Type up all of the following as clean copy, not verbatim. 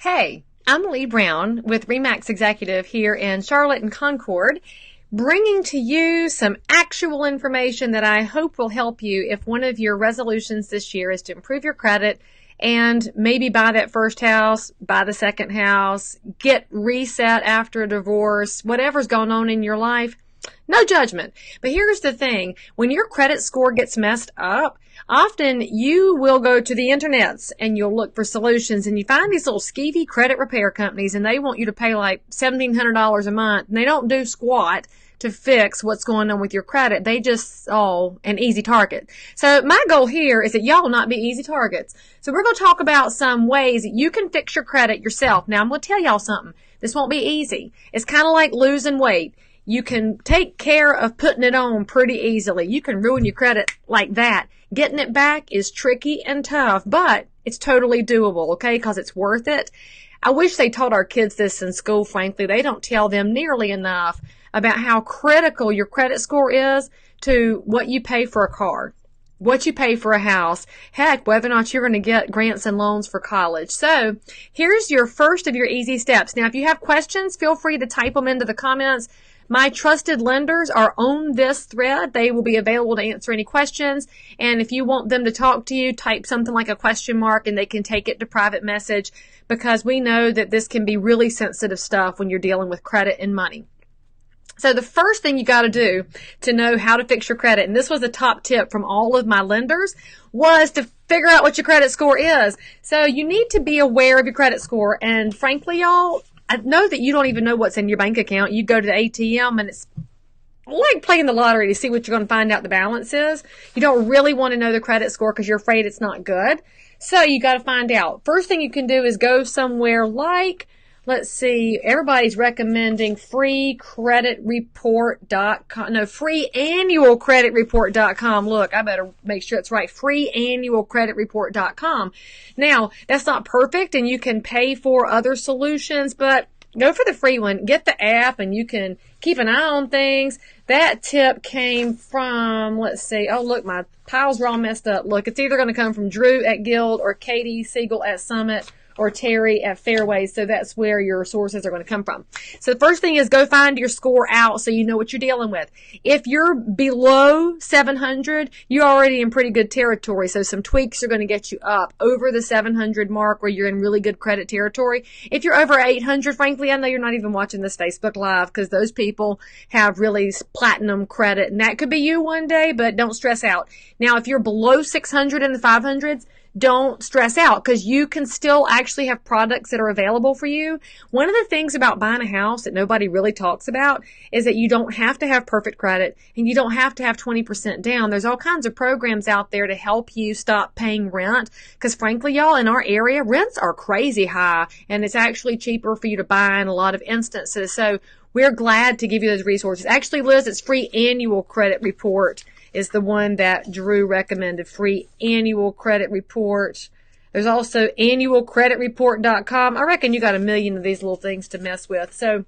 Hey, I'm Leigh Brown with RE/MAX Executive here in Charlotte and Concord, bringing to you some actual information that I hope will help you if one of your resolutions this year is to improve your credit and maybe buy that first house, buy the second house, get reset after a divorce, whatever's going on in your life. No judgment. But here's the thing. When your credit score gets messed up, often you will go to the internets and you'll look for solutions, and you find these little skeevy credit repair companies, and they want you to pay like $1,700 a month, and they don't do squat to fix what's going on with your credit. They just, an easy target. So my goal here is that y'all not be easy targets. So we're going to talk about some ways that you can fix your credit yourself. Now I'm going to tell y'all something. This won't be easy. It's kind of like losing weight. You can take care of putting it on pretty easily. You can ruin your credit like that. Getting it back is tricky and tough, but it's totally doable, okay, because it's worth it. I wish they taught our kids this in school, frankly. They don't tell them nearly enough about how critical your credit score is to what you pay for a car, what you pay for a house, heck, whether or not you're going to get grants and loans for college. So here's your first of your easy steps. Now, if you have questions, feel free to type them into the comments. My trusted lenders are on this thread. They will be available to answer any questions. And if you want them to talk to you, type something like a question mark and they can take it to private message, because we know that this can be really sensitive stuff when you're dealing with credit and money. So the first thing you got to do to know how to fix your credit, and this was a top tip from all of my lenders, was to figure out what your credit score is. So you need to be aware of your credit score. And frankly, y'all, I know that you don't even know what's in your bank account. You go to the ATM and it's like playing the lottery to see what you're going to find out the balance is. You don't really want to know the credit score because you're afraid it's not good. So you got to find out. First thing you can do is go somewhere like, let's see, everybody's recommending freeannualcreditreport.com. Look, I better make sure it's right. freeannualcreditreport.com. Now, that's not perfect and you can pay for other solutions, but go for the free one. Get the app and you can keep an eye on things. That tip came from, let's see, oh look, my piles are all messed up. Look, it's either going to come from Drew at Guild or Katie Siegel at Summit or Terry at Fairways. So that's where your sources are going to come from. So the first thing is go find your score out so you know what you're dealing with. If you're below 700, you're already in pretty good territory. So some tweaks are going to get you up over the 700 mark where you're in really good credit territory. If you're over 800, frankly, I know you're not even watching this Facebook Live because those people have really platinum credit, and that could be you one day, but don't stress out. Now, if you're below 600 in the 500s, don't stress out because you can still actually have products that are available for you. One of the things about buying a house that nobody really talks about is that you don't have to have perfect credit and you don't have to have 20% down. There's all kinds of programs out there to help you stop paying rent because frankly, y'all, in our area, rents are crazy high and it's actually cheaper for you to buy in a lot of instances. So we're glad to give you those resources. Actually, Liz, it's Free Annual Credit Report is the one that Drew recommended. Free Annual Credit Report. There's also annualcreditreport.com. I reckon you got a million of these little things to mess with. So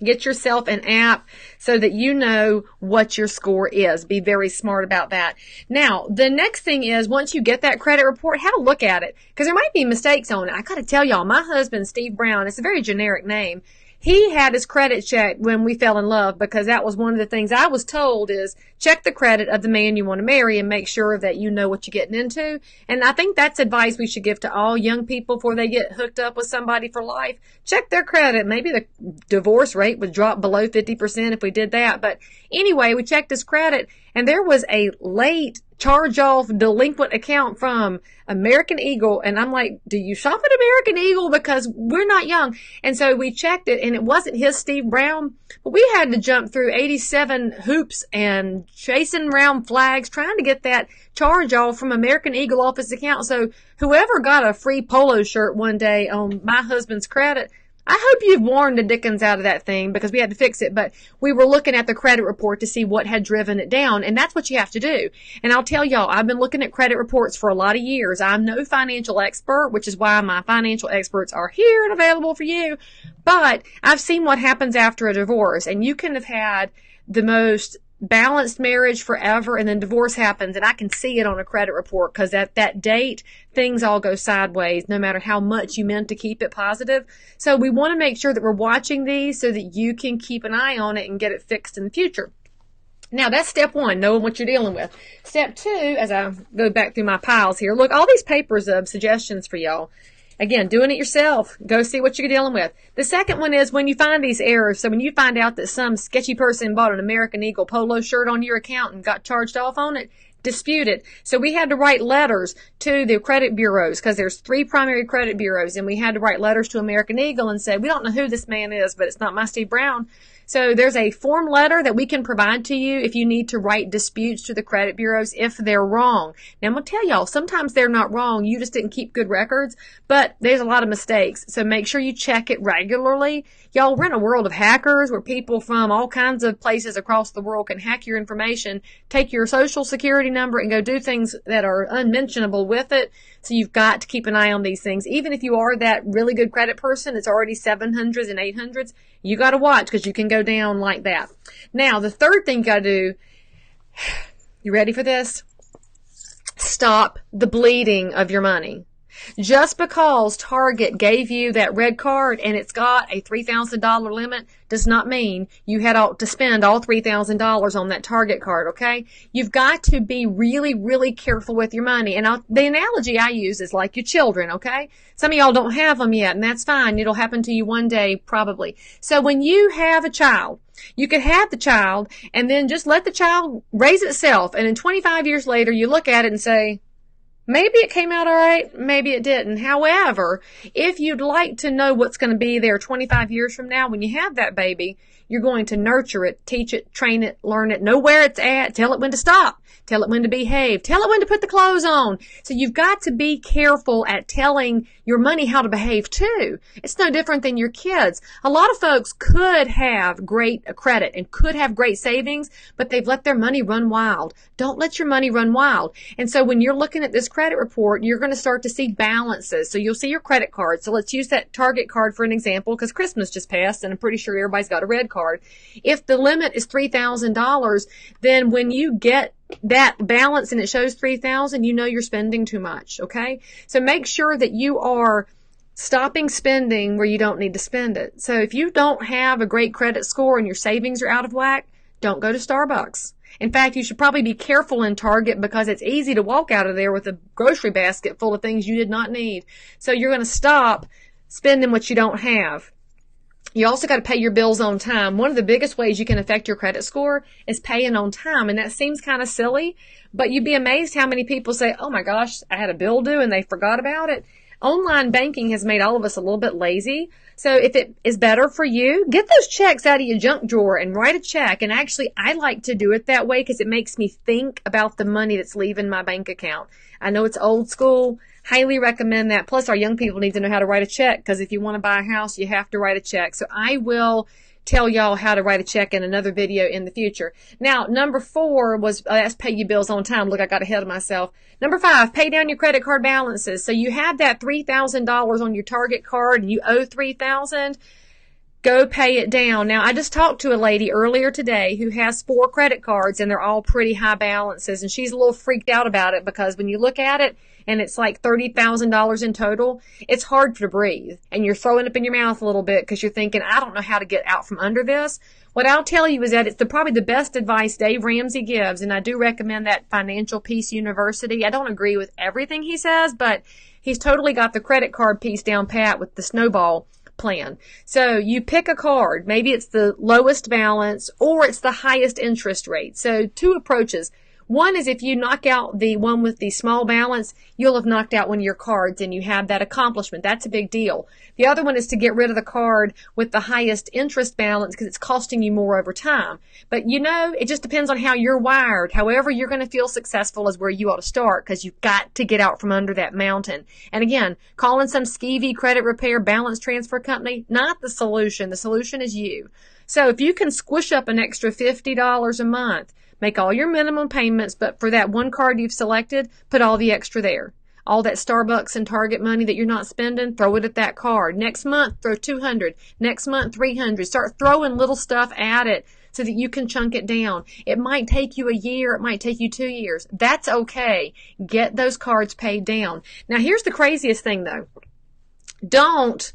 get yourself an app so that you know what your score is. Be very smart about that. Now, the next thing is once you get that credit report, have a look at it because there might be mistakes on it. I got to tell y'all, my husband, Steve Brown, it's a very generic name. He had his credit checked when we fell in love because that was one of the things I was told is check the credit of the man you want to marry and make sure that you know what you're getting into. And I think that's advice we should give to all young people before they get hooked up with somebody for life. Check their credit. Maybe the divorce rate would drop below 50% if we did that. But anyway, we checked his credit and there was a late charge-off delinquent account from American Eagle. And I'm like, do you shop at American Eagle? Because we're not young. And so we checked it and it wasn't his Steve Brown, but we had to jump through 87 hoops and chasing around flags trying to get that charge-off from American Eagle off his account. So whoever got a free polo shirt one day on my husband's credit, I hope you've worn the dickens out of that thing because we had to fix it. But we were looking at the credit report to see what had driven it down. And that's what you have to do. And I'll tell y'all, I've been looking at credit reports for a lot of years. I'm no financial expert, which is why my financial experts are here and available for you. But I've seen what happens after a divorce. And you can have had the most balanced marriage forever, and then divorce happens, and I can see it on a credit report because at that date, things all go sideways no matter how much you meant to keep it positive. So we want to make sure that we're watching these so that you can keep an eye on it and get it fixed in the future. Now, that's step one, knowing what you're dealing with. Step two, as I go back through my piles here, look, all these papers of suggestions for y'all. Again, doing it yourself. Go see what you're dealing with. The second one is when you find these errors. So when you find out that some sketchy person bought an American Eagle polo shirt on your account and got charged off on it, dispute it. So we had to write letters to the credit bureaus because there's 3 primary credit bureaus, and we had to write letters to American Eagle and say, we don't know who this man is, but it's not my Steve Brown. So there's a form letter that we can provide to you if you need to write disputes to the credit bureaus if they're wrong. Now, I'm going to tell y'all, sometimes they're not wrong. You just didn't keep good records, but there's a lot of mistakes. So make sure you check it regularly. Y'all, we're in a world of hackers where people from all kinds of places across the world can hack your information, take your social security number, and go do things that are unmentionable with it. So you've got to keep an eye on these things. Even if you are that really good credit person, it's already 700s and 800s, you got to watch because you can go down like that. Now, the third thing you got to do, you ready for this? Stop the bleeding of your money. Just because Target gave you that red card and it's got a $3,000 limit does not mean you had to spend all $3,000 on that Target card, okay? You've got to be really, really careful with your money. And the analogy I use is like your children, okay? Some of y'all don't have them yet, and that's fine. It'll happen to you one day, probably. So when you have a child, you could have the child and then just let the child raise itself. And then 25 years later, you look at it and say, maybe it came out all right, maybe it didn't. However, if you'd like to know what's going to be there 25 years from now, when you have that baby, you're going to nurture it, teach it, train it, learn it, know where it's at, tell it when to stop, tell it when to behave, tell it when to put the clothes on. So you've got to be careful at telling your money how to behave too. It's no different than your kids. A lot of folks could have great credit and could have great savings, but they've let their money run wild. Don't let your money run wild. And so when you're looking at this credit report, you're going to start to see balances. So you'll see your credit card. So let's use that Target card for an example because Christmas just passed and I'm pretty sure everybody's got a red card. If the limit is $3,000, then when you get that balance and it shows $3,000, you know you're spending too much, okay? So make sure that you are stopping spending where you don't need to spend it. So if you don't have a great credit score and your savings are out of whack, don't go to Starbucks. In fact, you should probably be careful in Target because it's easy to walk out of there with a grocery basket full of things you did not need. So you're going to stop spending what you don't have. You also got to pay your bills on time. One of the biggest ways you can affect your credit score is paying on time. And that seems kind of silly, but you'd be amazed how many people say, oh my gosh, I had a bill due and they forgot about it. Online banking has made all of us a little bit lazy. So if it is better for you, get those checks out of your junk drawer and write a check. And actually, I like to do it that way because it makes me think about the money that's leaving my bank account. I know it's old school. Highly recommend that. Plus, our young people need to know how to write a check because if you want to buy a house, you have to write a check. So I will tell y'all how to write a check in another video in the future. Now, number 4 was, that's pay your bills on time. Look, I got ahead of myself. Number 5, pay down your credit card balances. So you have that $3,000 on your Target card and you owe $3,000. Go pay it down. Now, I just talked to a lady earlier today who has 4 credit cards and they're all pretty high balances. And she's a little freaked out about it because when you look at it and it's like $30,000 in total, it's hard to breathe. And you're throwing up in your mouth a little bit because you're thinking, I don't know how to get out from under this. What I'll tell you is that it's probably the best advice Dave Ramsey gives. And I do recommend that Financial Peace University. I don't agree with everything he says, but he's totally got the credit card piece down pat with the snowball plan. So you pick a card. Maybe it's the lowest balance or it's the highest interest rate. So 2 approaches. One is if you knock out the one with the small balance, you'll have knocked out one of your cards and you have that accomplishment. That's a big deal. The other one is to get rid of the card with the highest interest balance because it's costing you more over time. But you know, it just depends on how you're wired. However you're going to feel successful is where you ought to start because you've got to get out from under that mountain. And again, calling some skeevy credit repair balance transfer company, not the solution. The solution is you. So if you can squish up an extra $50 a month, make all your minimum payments, but for that one card you've selected, put all the extra there. All that Starbucks and Target money that you're not spending, throw it at that card. Next month, throw $200. Next month, $300. Start throwing little stuff at it so that you can chunk it down. It might take you a year. It might take you 2 years. That's okay. Get those cards paid down. Now, here's the craziest thing, though. Don't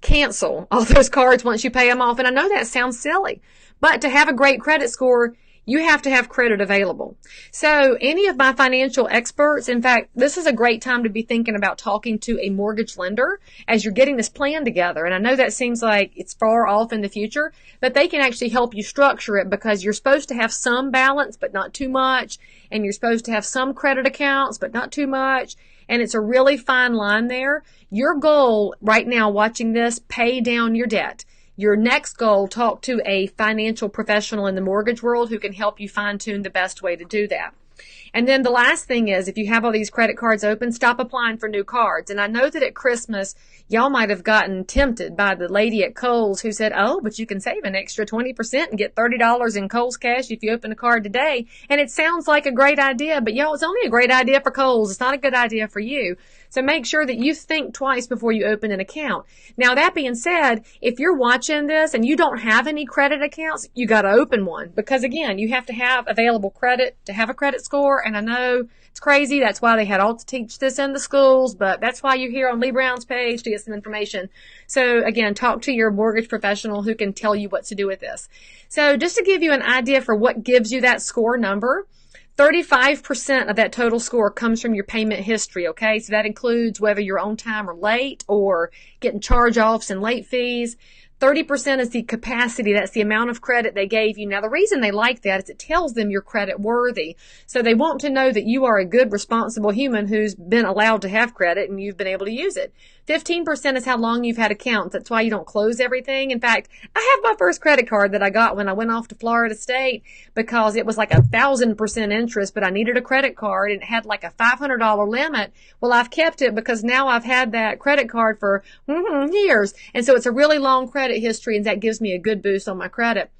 cancel all those cards once you pay them off. And I know that sounds silly, but to have a great credit score, you have to have credit available. So any of my financial experts, in fact, this is a great time to be thinking about talking to a mortgage lender as you're getting this plan together. And I know that seems like it's far off in the future, but they can actually help you structure it, because you're supposed to have some balance, but not too much. And you're supposed to have some credit accounts, but not too much. And it's a really fine line there. Your goal right now watching this, pay down your debt. Your next goal, talk to a financial professional in the mortgage world who can help you fine-tune the best way to do that. And then the last thing is, if you have all these credit cards open, stop applying for new cards. And I know that at Christmas, y'all might have gotten tempted by the lady at Kohl's who said, oh, but you can save an extra 20% and get $30 in Kohl's cash if you open a card today. And it sounds like a great idea, but y'all, it's only a great idea for Kohl's. It's not a good idea for you. So make sure that you think twice before you open an account. Now, that being said, if you're watching this and you don't have any credit accounts, you got to open one, because again, you have to have available credit to have a credit score. And I know it's crazy. That's why they had all to teach this in the schools, but that's why you're here on Leigh Brown's page to get some information. So again, talk to your mortgage professional who can tell you what to do with this. So just to give you an idea for what gives you that score number, 35% of that total score comes from your payment history, okay? So that includes whether you're on time or late, or getting charge-offs and late fees. 30% is the capacity. That's the amount of credit they gave you. Now, the reason they like that is it tells them you're credit worthy. So they want to know that you are a good, responsible human who's been allowed to have credit and you've been able to use it. 15% is how long you've had accounts. That's why you don't close everything. In fact, I have my first credit card that I got when I went off to Florida State, because it was like 1,000% interest, but I needed a credit card and it had like a $500 limit. Well, I've kept it because now I've had that credit card for years. And so it's a really long credit history, and that gives me a good boost on my credit.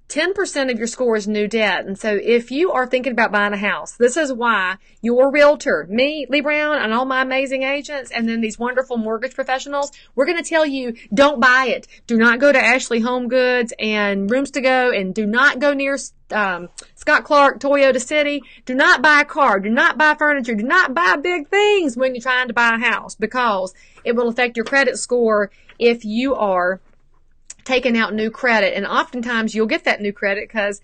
10% of your score is new debt. And so if you are thinking about buying a house, this is why your realtor, me, Leigh Brown, and all my amazing agents, and then these wonderful mortgage professionals, we're going to tell you, don't buy it. Do not go to Ashley Home Goods and Rooms to Go, and do not go near Scott Clark, Toyota City. Do not buy a car. Do not buy furniture. Do not buy big things when you're trying to buy a house, because it will affect your credit score if you are taking out new credit. And oftentimes you'll get that new credit because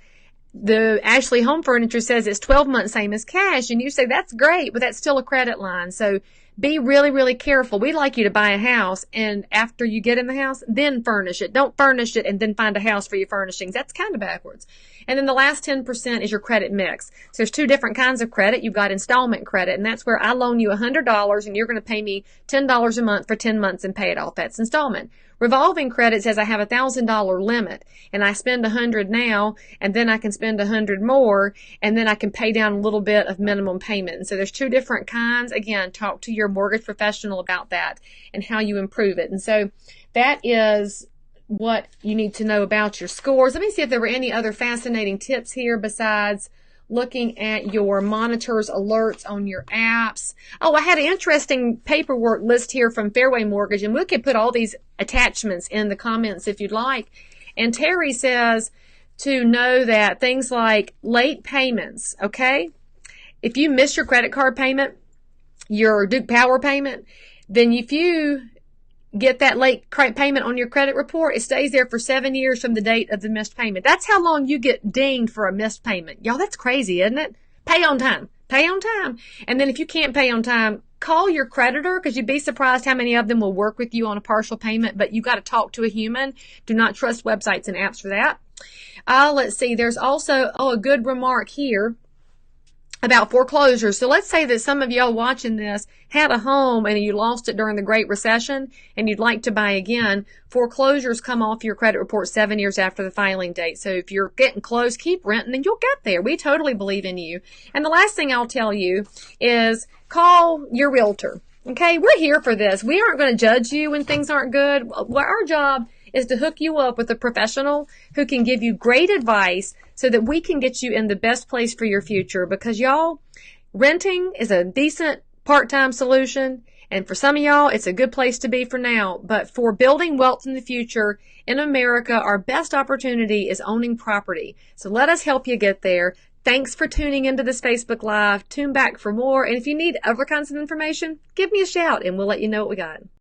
the Ashley Home Furniture says it's 12 months, same as cash. And you say, that's great, but that's still a credit line. So be really, really careful. We'd like you to buy a house, and after you get in the house, then furnish it. Don't furnish it and then find a house for your furnishings. That's kind of backwards. And then the last 10% is your credit mix. So there's two different kinds of credit. You've got installment credit, and that's where I loan you $100 and you're going to pay me $10 a month for 10 months and pay it off. That's installment. Revolving credit says I have a $1,000 limit, and I spend $100 now, and then I can spend $100 more, and then I can pay down a little bit of minimum payment. And so there's two different kinds. Again, talk to your mortgage professional about that and how you improve it. And so that is what you need to know about your scores. Let me see if there were any other fascinating tips here besides looking at your monitors, alerts on your apps. Oh, I had an interesting paperwork list here from Fairway Mortgage, and we could put all these attachments in the comments if you'd like. And Terry says to know that things like late payments, okay? If you miss your credit card payment, your Duke Power payment, then if you get that late payment on your credit report, it stays there for 7 years from the date of the missed payment. That's how long you get dinged for a missed payment. Y'all, that's crazy, isn't it? Pay on time. Pay on time. And then if you can't pay on time, call your creditor, because you'd be surprised how many of them will work with you on a partial payment, but you got to talk to a human. Do not trust websites and apps for that. Let's see. There's also, a good remark here about foreclosures. So let's say that some of y'all watching this had a home and you lost it during the Great Recession and you'd like to buy again. Foreclosures come off your credit report 7 years after the filing date. So if you're getting close, keep renting and you'll get there. We totally believe in you. And the last thing I'll tell you is call your realtor. Okay, we're here for this. We aren't going to judge you when things aren't good. Well, our job is to hook you up with a professional who can give you great advice so that we can get you in the best place for your future. Because y'all, renting is a decent part-time solution, And for some of y'all, it's a good place to be for now. But for building wealth in the future in America, our best opportunity is owning property. So let us help you get there. Thanks for tuning into this Facebook Live. Tune back for more. And if you need other kinds of information, give me a shout and we'll let you know what we got.